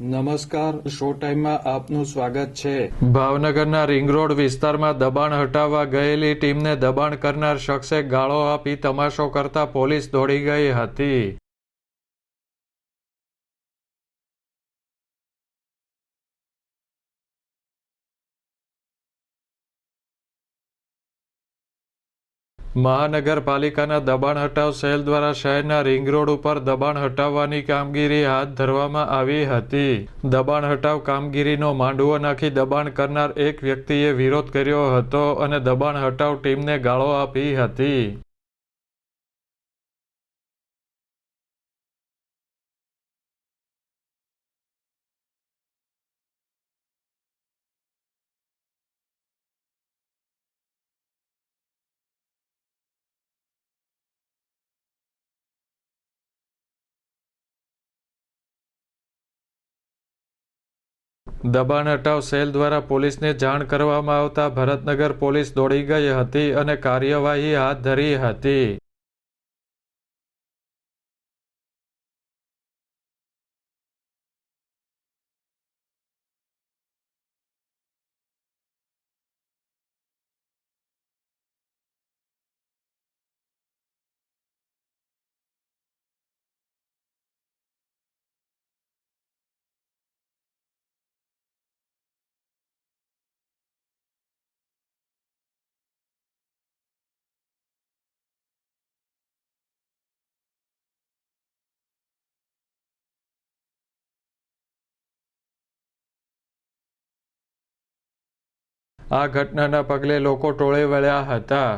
નમસ્કાર, શો ટાઈમમાં આપનું સ્વાગત છે। ભાવનગરના રિંગ રોડ વિસ્તારમાં દબાણ હટાવવા ગયેલી ટીમને દબાણ કરનાર શખ્સે ગાળો આપી તમાશો કરતા પોલીસ દોડી ગઈ હતી। મહાનગરપાલિકાના દબાણ હટાવ સેલ દ્વારા શહેરના રિંગ રોડ ઉપર દબાણ હટાવવાની કામગીરી હાથ ધરવામાં આવી હતી। દબાણ હટાવ કામગીરીનો માંડવો નાખી દબાણ કરનાર એક વ્યક્તિએ વિરોધ કર્યો હતો અને દબાણ હટાવ ટીમને ગાળો આપી હતી। દબાણ હટાવ સેલ દ્વારા પોલીસને જાણ કરવામાં આવતા ભરતનગર પોલીસ દોડી ગઈ હતી અને કાર્યવાહી હાથ ધરી હતી। આ ઘટનાના પગલે લોકો ટોળે વળ્યા હતા।